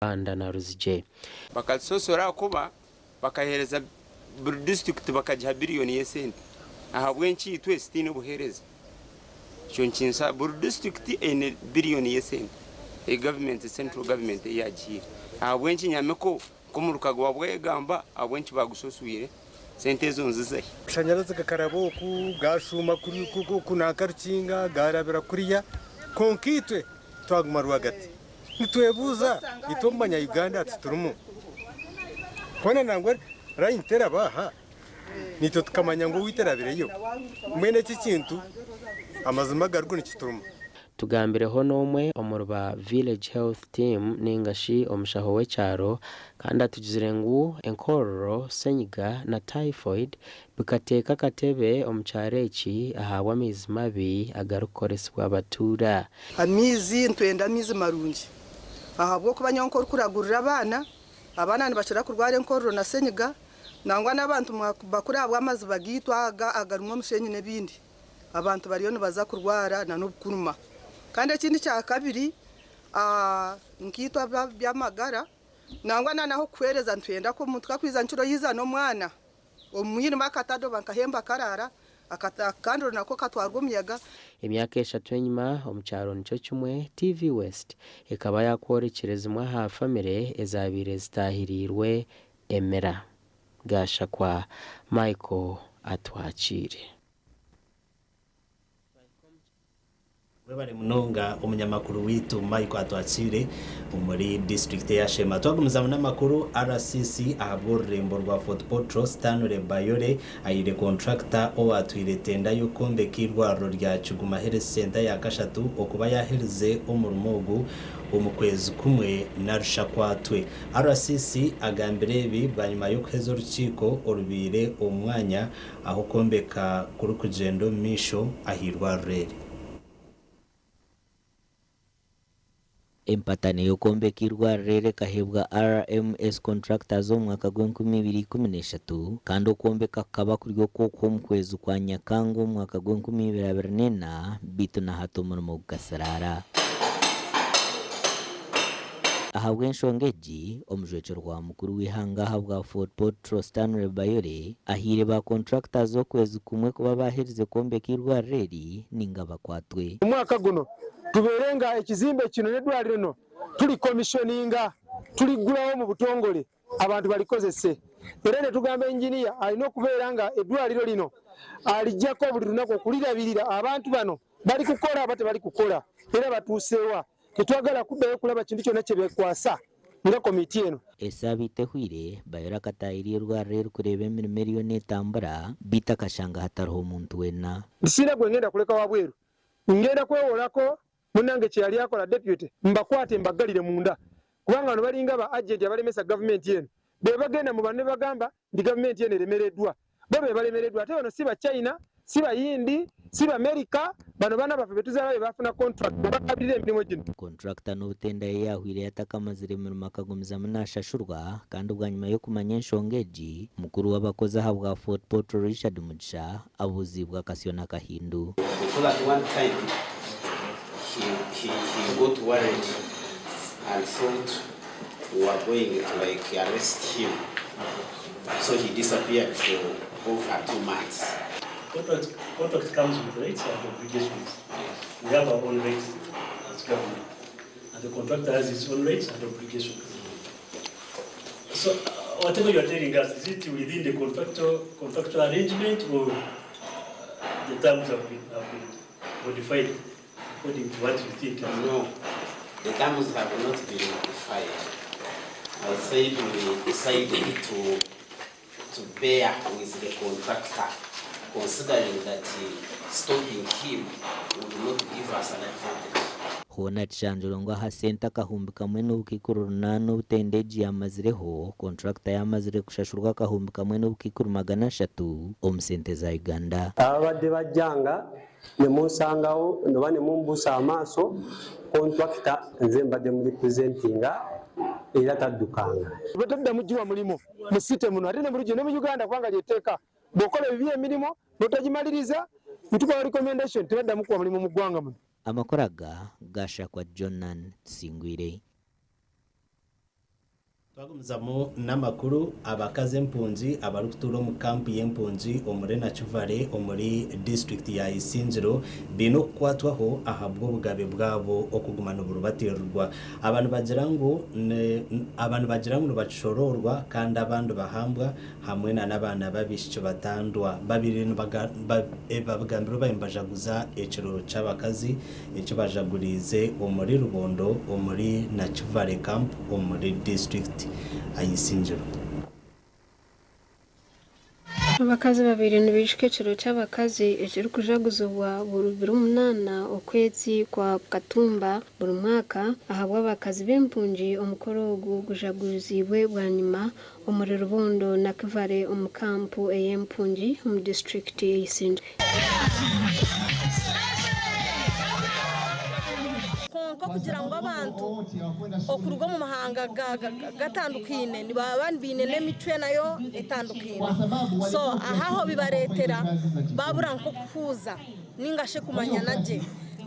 Anda na Ruzije bakasosora kuba bakahereza buri district bakajiha billion yesente ahabwenki itwe sitini buhereza cyo nkinsa buri district ene billion yesente e government central government yagiye ahabwenki nyameko kumurukaga wabwegamba abwenki bagusosuire sente zonzize shanyaraza kakarabo ku gashuma kuri kunakarukinga garabira kuriya konkitwe twaguma rwagati nitwebuza itomanya Uganda turumu kona nangwa rayintera baha nito tukamanya ngo witerabireyo mwene kikintu amazima garwo nikiturumu tugambireho nomwe omurba village health team ningashi omushaho w'ekyaro kandi atugizire ngu enkororo senyiga na typhoid bikateeka katebe omukyaro eki ahabwa amaizi mabi agarukoresibwa abatura amizi ntwenda amizi marungi ahabwo kuba nyonkoro kuragurira abana nibashira kurwara enkororo na senyiga nangwa n'abantu bakurabwa amazi bagitwa agarumwa mushenyi nebindi abantu bariyo nibaza kurwara na n'obukuruma kandi ekindi kya kabiri nkitwa byamagara nangwa naho kwereza ntwenda ko mutwa kwiza nchuro yiza no mwana omuyini makatado bankahemba karara akatakandro nako katwarwa umuyaga emyaka 3 enyuma omukyaro nico kimwe TV West ikaba yakworekerezimwa ha family ezabire zitahirirwe emera gasha kwa Michael Atwachire Webale munonga umunyamakuru witu Michael Atwachire muri district ya Shema twagumiza n'amakuru RCC ahabwo rembo rwa Fort Portal Stanley Bayore ayire contractor owatwire tenda yukombekirwa rya Kiguma Health Center ya kashatu okuba yahereze umurumugu umukwezi kumwe narusha kwatwe RCC agambire ibi banyuma yo kuheza urukiko orubire umwanya aho kombeka kuri kugendo misho ahirwa rere empatane yo kombekirwa rere kahebwa RMS contractors omwaka gw'2013 kandi okombeka kaba kuryo koko mukwezi kwa Nyakango omwaka gw'2024 bitu na hato murimo gugasarara ahabwe nshongeji omujwecho rwa mukuru w'ihanga ahabwa Fort Portal Stanley Bayore ahire ba contractors okwezi kumwe kuba baherize kombekirwa reri ninga bakwatwe umwaka guno tuberenga ekizimbe kino nedwaliro no tuli commissioninga tuli gulawo mu butongole abantu balikozese era ne tugamba engineer alina kuberanga edwaliro lino alijjako buli lunako kulirabirira abantu bano bali kukola abate bali kukola era batusewa kitwagala kubeyo kulaba kintu kyonna kyebekwasa nga komiti eno esabite hwire Bayora katayirirwa rero kureba emirimo eriyo netambura bita kashanga hatariho omuntu wena bisina gwe ngenda kuleka wabweru ngenda kwewolako munange kyali akola deputy mbakwate mbagalire munda kubanga no balinga ba agent abalemesa government yenu be bagenda mu banne bagamba ndi government yenu eremereddwa bobe balemereddwa ate bano si ba China si ba Yindi si ba America bano bana bafetuza bafuna contract bakabirire emirimu gino contractor no tenda yahwire yatakamazire mu makagumiza munashashurwa kandi ubwanyuma yo kumanya enshongeji mukuru w'abakozi ahabwa Fort Portal Richard Mugisha abuzibwa Kasiona Kahindu he got worried and thought we were going to like arrest him, so he disappeared for over 2 months. Contract comes with rates and obligations. We have our own rates as government, and the contractor has its own rates and obligations. So whatever you are telling us, is it within the contractual arrangement or the terms have been modified? According to what you think? No, the terms have not been modified. I said we decided to bear with the contractor, considering that stopping him would not give us an advantage. hona chanjuro ngo hasenta kahumbi kamwe n'ubukikuru runano butendeji yamazireho contractor yamazire kushashurwa kahumbi kamwe n'ubukikuru 300 omusente za Uganda abadde bajjanga ne munsangawo ndobane mumbusa amaso contractor nze mbadde mu representinga era taddukanga batadda mujiwa mulimo musite muno ate ne muluje ne mu Uganda kwanga lyeteeka bokola bibiye milimo notajimaliriza ntuko recommendation tebadda mukuwa mulimo mu ggwanga muno amakoraga gasha kwa Jonan Singwire Twagumuzamo n'amakuru abakaze mpunzi abarukuturo mu kampi y'empunzi omure na Chuvare omuri district ya Isinjiro bino kwatwaho ahabwo bugabe bwabo okugumana uburubatirwa abantu bagira ngo bacyororwa kandi abantu bahambwa hamwe n'abana babishyo batandwa babiri babagambiro bayimbajaguza ekiro c'abakazi ecyo bajagurize omuri Rubondo omuri na Chuvare camp omuri district Isinjiro. Abakazi babiri nibishikecero cy'abakazi ekiri kujaguzwa buri 8 okwezi kwa Katumba buri mwaka ahabwa abakazi b'empunji omukoro gujaguzibwe bwa nyuma omuri Rubondo na Chuvare omukampu ey'empunji mu district y'Isinjiro. Kugira ngo abantu okurugo mu mahanga gatandukine ni babandi bine n'emitwe nayo etandukine so ahaho bibaretera babura nko kufuza ningashe kumanya naje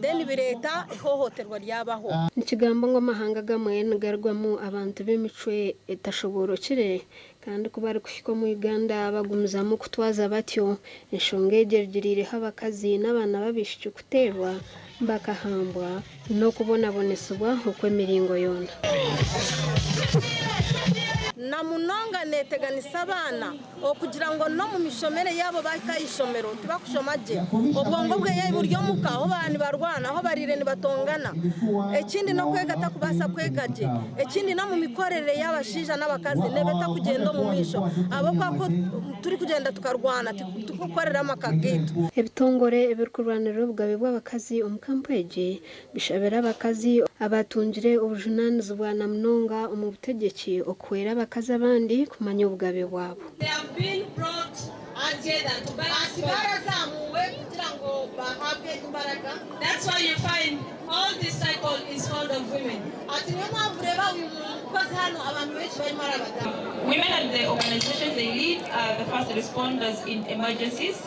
then bireta ihohoterwa ryabaho ikigambo ngo amahanga gamwe ngarwamo abantu b'imicwe etashoborokire kandi kubari kushiko mu Uganda bagumuzamo kutwaza batyo inshongegergerire habakazi n'abana babishye kuterwa bakahambwa no kubonaboneswa uko emiringo yona na munonga neteganisa abana okugira ngo no mu mishomere yabo bakayishomero tibakushomaje obwongo bwe y'buryo muka aho bani barwana aho barire ni batongana ekindi no kwega takubasa kwegaje ekindi no mu mikorere y'abashija n'abakazi nebeta kugenda mu misho abo kwako turi kugenda tukarwana tukukorera makageto ebitongore ebirkurwanira ubwabe bw'abakazi omukampeje bishabera abakazi abatungire ubujunanizwa na mnonga mu butegeki okwera abakazi abandi kumanya ubwabe bwabo. That's why you find all this cycle is full of women. Women and the organizations they lead are the first responders in emergencies,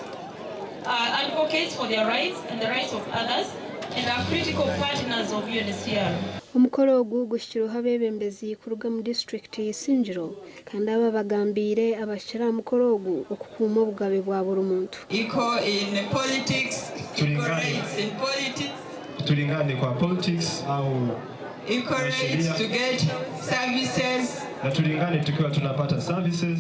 advocates for their rights and the rights of others, and are critical partners of UNHCR. Umukoro gushyira habebembezi kuruga mu district y'Isinjiro kandi aba bagambire abashira mukoro okukuma ubwabe bwa buri muntu. Iko in politics, in politics. Tulingane kwa politics au iko right to get services. Na tulingane tukiwa tunapata services.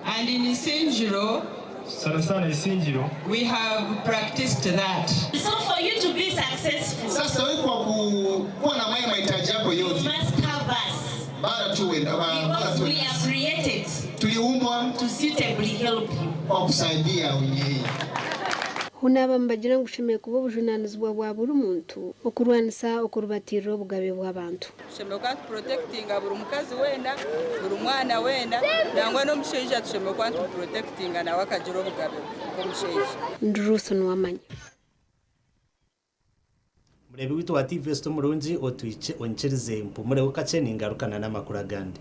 And in Isinjiro sana Isinjiro we have practiced that. So for you to be successful, sasa wewe kwa kuwa na mahitaji yako yote, you must have us. Bara tuwe because we are created tuliumbwa to suitably help you. Kusaidia wenyewe. Hunaba mbagira ngushimiye kubo bujunanizwa bwa buri muntu okurwanisa okurubatiro bugabe bw'abantu. Tushemeye kwa protecting aburi mukazi wenda buri mwana wenda nangwa no musheje tushemeye kwa protecting na wakajiro bugabe bw'umusheje. Ndruso nwamanya. Murebe wito wa TV sto murunji otwice oncherize mpumure ukache ningarukana n'amakuru agandi.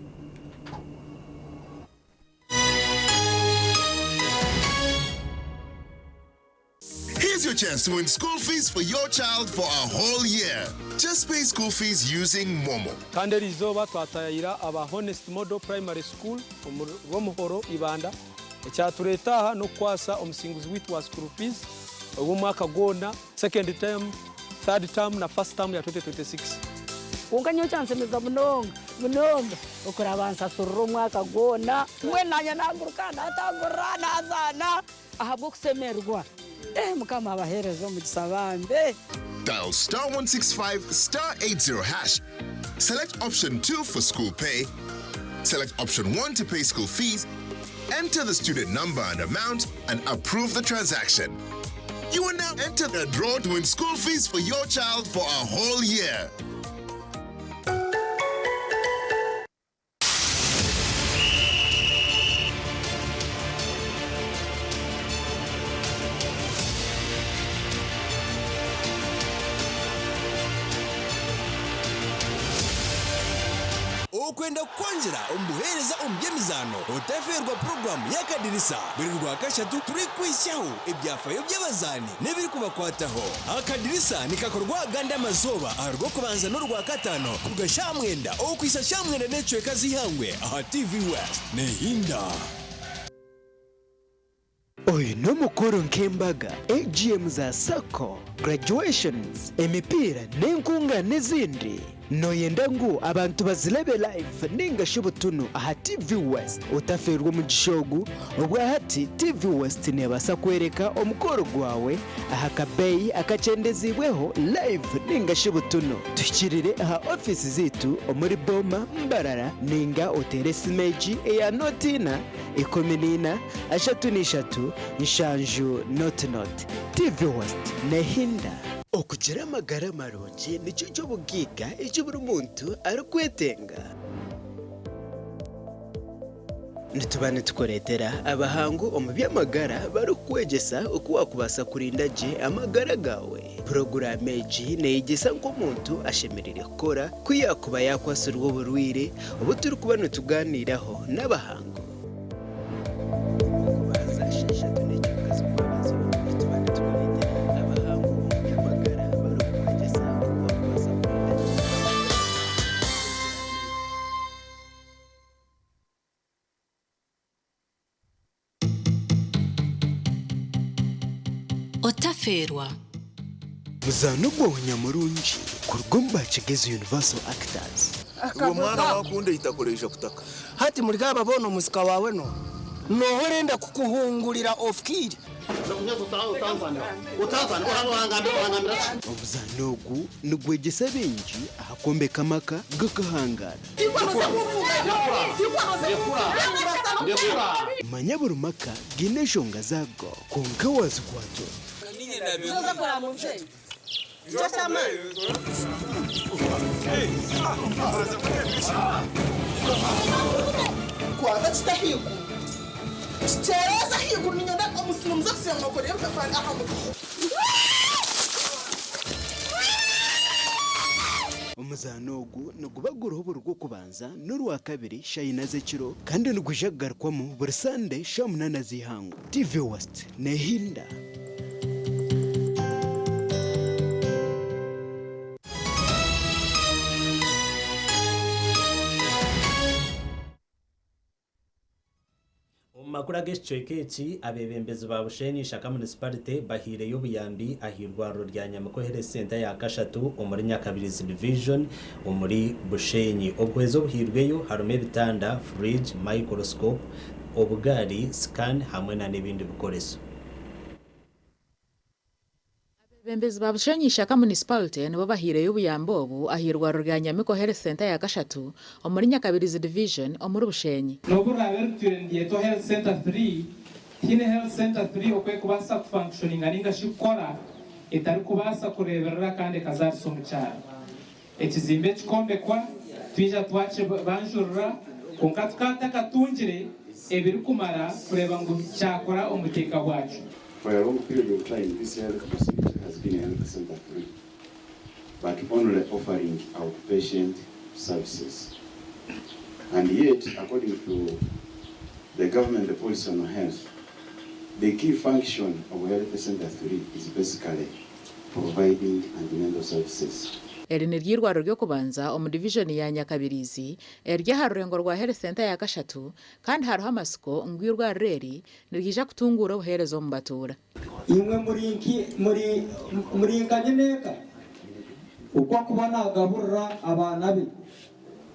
Here's your chance to win school fees for your child for a whole year. Just pay school fees using Momo. Kanderi zoba twatayira aba Honest Model Primary School wo muhoro ibanda ecyaturetaha no kwasa omusinguzi witu wa school fees wo mwaka gona second term third term na first term ya 2026. Unganyo chance meza munonga ukurabansa surro mwaka gona mwenanya nagurukana atagurana azana ahabwo kusemerwa mukama abaherezo mu gisabambe. Dial *165 *80 hash. Select option 2 for school pay. Select option 1 to pay school fees. Enter the student number and amount and approve the transaction. You will now enter the draw to win school fees for your child for a whole year. okwenda kongera omubuhereza omubyemizano otaferwa program y'akadirisa buri rwa kashatu turi kwishaho ibyafayo by'abazani n'ebiri kubakwataho akadirisa nikakorwa ganda amazoba arwo kubanza n'urwa katano kugashamwenda okwisa shamwenda n'ecweka zihangwe aha TV West nehinda. Oyu no mukuru nk'embaga AGM za Sako, graduations, emipira n'enkunga n'izindi. Noyenda ngu abantu bazilebe live ninga shubutunu aha TV West utaferwa mu gishogu obwa hati TV West nebasa kwereka omukoro gwawe aha kabeyi akacendezibweho live ninga shubutunu tukirire aha office zitu omuri Boma Mbarara ninga otere simeji eya notina 14 ashatu nshanju not TV West nehinda okugira amagara marungi nicyo cyo bugiga icyo buri muntu arikwetenga. Nitubane tukoretera abahangu omu by'amagara barukwegesa uko wakubasa kurinda je amagara gawe. Program eji neyigesa nk'omuntu ashemerere kukora kuyakuba yakwasirwa oburwire obu turi kuba nituganiraho n'abahangu. Otaferwa muzano gw'onyamurungi kurugomba Kigezi Universal Actors. Uwo mwana wakunde itakoresha kutaka hati muri gaba bono musika wawe no horenda kukuhungurira off key obuzano ogu nigwegesa bingi ahakombe kamaka gakahangara manya buri maka gine shonga zago konka wazikwato kwa tstahiku Tereza hiyo ninyonda kwa muslimu zose ngokore mfafani ahamu omuzano ogu nigubaguraho buri rwo kubanza n'urwa kabiri shayina z'ekiro kandi nigujagarwamo buri Sunday shamunana zihangu TV West nehinda. Makuru ageshwekeki abebembezi ba Bushenyi Shaka Municipality bahire y'obuyambi ahirwaro rya Nyamukohere Center ya Kashatu omuri Nyakabirizi Division omuri Bushenyi obwezo buhirweyo harume bitanda fridge microscope obugari scan hamwe na n'ibindi bikoreso. Abebembezi ba Bushenyi Shaka Municipality nibo bahire y'obuyambo obu ahirwaro rya Nyamukohere Center ya Kashatu omuri Nyakabirizi Division omuri Bushenyi. Noburabe turendiye to health center 3 hine health center 3 okwe kubasa functioning aninga shikora etari kubasa kureberera kandi kazariso mucyaro ekizimbe kikombe kwa twija twache banjurura konka tukata katungire ebiri kumara kureba ngo cyakora umuteka wacu. For a long period of time, this health facility has been a health center 3, but only offering outpatient services. And yet, according to the government, the policy on health, the key function of health center 3 is basically providing antenatal services. Eri ni ryirwaro ryo kubanza omu division ya Nyakabirizi erya harurengo rwa health center ya Kashatu kandi haruho amasiko ngwirwa reri nirgija kutungura obuherezo mu batura. Imwe muri nkanyeneka uko kubona agaburira abana be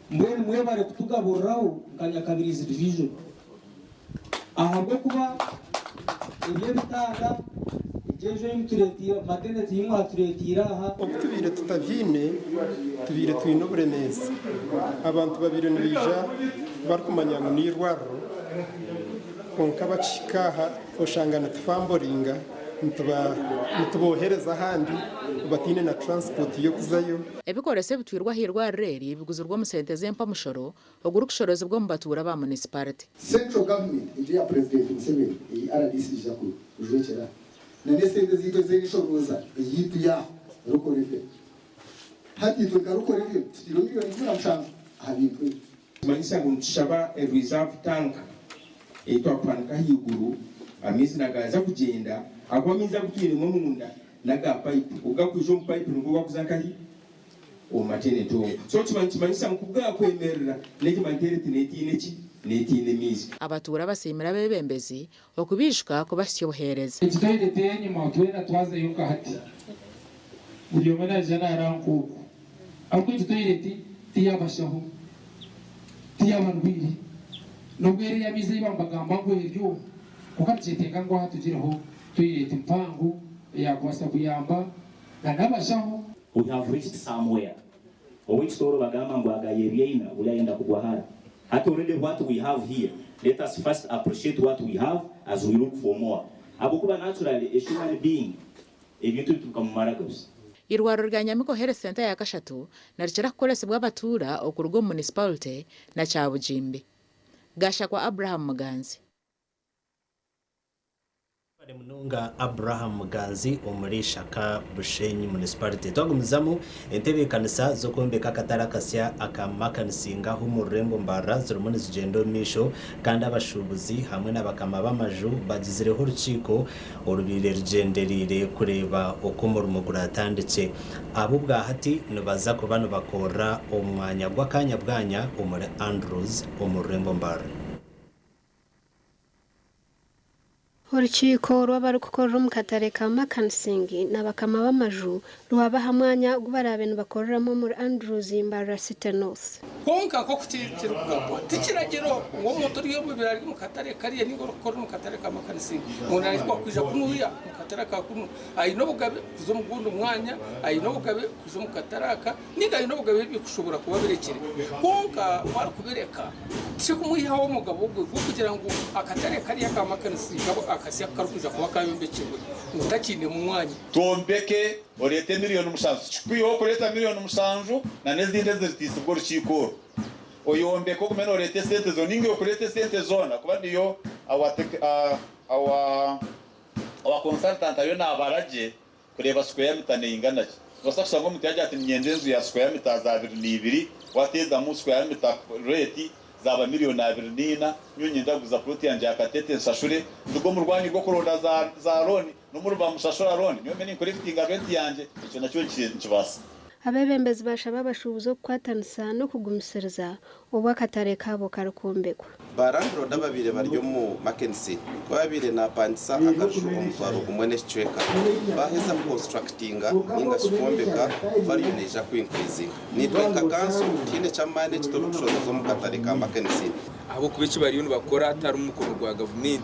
mwe bari kutugaburiraho Nyakabirizi division ahabwo kuba ibyo bitanga jeje imturetira maternity yimwa turetira aha okutubire tutavine tubire twinoburemeza abantu babire nibija barikumanya ngo nirwaro konka bacikaha oshangana tufamboringa ntubohereza handi batine na transport yo kuzayo ebikorese bitwirwa hirwa reri biguzurwa mu sente zempa mushoro oguru kushoroze bwo mbatura ba municipality. Central government ndiya president Museveni RDC jako ujwechera na nesende zito zenishoboza yitu ya rukorefe hati to karukorefe tiro miliyoni 10 habintu Tumanyisa ngo ntushaba reserve tank etwa kwanika higuru amizi nagaza kugenda akwamiza kutwire mu munda naga pipe ugakujo mu pipe ngo bakuzanka hi o matene to so tumanyisa mukubwa kwemerera niki mantere tineti mizi abatura basimira bebembezi okubishka kubasyohereza ekitoide tenye mawtwena twaza yuka hati uliyo mena jana aranko ako ekitoide tiyabashaho tiyabarwiri nobwere yamize bambagamba ngo iryo kukacetenga ngo hatugireho tuyirete mpangu yakwasa kuyamba nanabashaho. We have reached somewhere which toro bagamba ngo agayeriena ulayenda kugwahara at already what we have here. Let us first appreciate what we have as we look for more. Abukuba naturally a human being ebintu tukamumaragos irwaro rya Nyamiko Health Center ya Kashatu narichira kukolesa bw'abatura okurugo municipality na Cyabujimbe gasha kwa Abraham Muganzi Mununga Abraham Muganzi omuri Shaka Bushenyi municipality twagumizamu entebe kanisa zo kombeka katara kasya akamakanishinga humurembo mbara zirumuni zigendo misho kandi abashubuzi hamwe n'abakama b'amaju bagizireho urukiko orubire rugenderire kureba uko murumugura atanditse abo bwahati nubaza ko bano bakora umwanya gw'akanya bwanya umure Andrews omurembo mbara urukiko rw'abari gukorera mu katare ka Makansingi n'abakama b'amaju rwabaha mwanya gubarabentu bakoreramo muri Andrews Mbara City North konka ko kutitira ubwo tikiragero uwo motori yo bibirari mu katare kariye ningo rukora mu katare ka Makansingi umuntu ari kwija kunuya mu katare ka kunu ayino bugabe kuzo mugundo mwanya ayino bugabe kuzo mu kataraka ninga ayino bugabe bikushobora kuba birekere konka wari kubereka tikumuyihawo mugabo ubwo kugira ngo akatare kariya ka Makansingi akasya karukuja kuba kayombekewe mutakine mu mwanya tombeke orete miliyoni umusanzu kwiyo kureta miliyoni umusanzu na nezinde zitise ubwo rukiko oyombe ko kumena orete sente zo ninge okurete sente zona kuba ndiyo awa consultant ayo nabaraje kureba square mitane ingana ki basaksa ngo mutaje ati nyendenzu ya square mitaza 22 wateza mu square mita rate zaba miliyoni 2 nyunye ndaguza ploti yanje akatete nsashure ndugo mu rwanyi rwo kuronda za loni n'umuruba musashura loni niyo meni collecting rent yanje icyo nacyo kibasa abebembezi bashaba bashubuzo kwatanisa no kugumisiriza ubwa katare kabo karukombekwa barandro dababire baryo mu Mackenzie ko babire na panisa akashuko mutwaro kumwene chweka baheza constructinga ninga shikombeka bari neja ku increasing ni twenka kanso kine chamane kitobushozo zo mu katare ka Mackenzie abo kubici bari yunu bakora atari umukono gwa government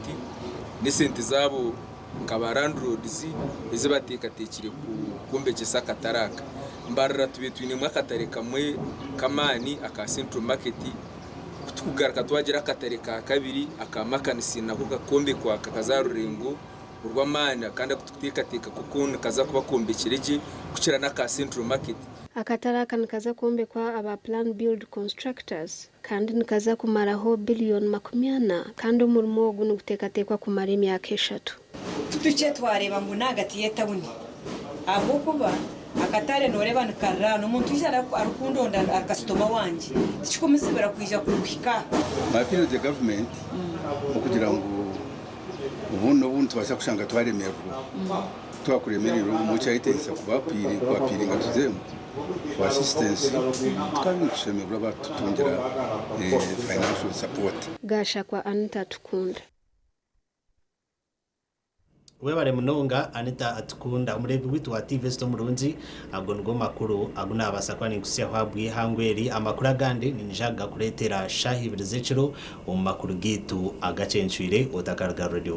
ni sente zabo kabarandro disi izibateka tekire ku kumbeke sakataraka mbarra tubetwine mwakatare kamwe kamani aka Central Market kutugaraka twagira akatare ka kabiri akamakanisi nako gakombe kwa kakazarurengo urwamana kandi kutekateka kuko kaza kuba kombekereje kucira naka Central Market akataraka nikaza kombekwa aba plan build constructors kandi nikaza kumaraho billion 40 kandi umurimo wo gutekatekwa kumara imyaka 3 tutuce twareba ngo nagati yetabuni abo kuba akatare noreba nkarano umuntu ijara arukundonda akastoma wanje kikomesebera kwija kukwika mapiro de government okugira ngo ubundi twasha kushanga twaremerwa twakuremerero mu cyahitensa kubapiri kwapiringa tuzemu kwa assistance twabishemerwa batutongera financial support gasha kwa Anita Tukunda webare munonga Anita atukunda umurebi witu wa TV sto murunzi agongo makuru aguna abasakwa ni kusia habwi hangweri amakuru agandi ninjaga kuretera shahibirize ciro umakuru gitu agacencuire utakarga radio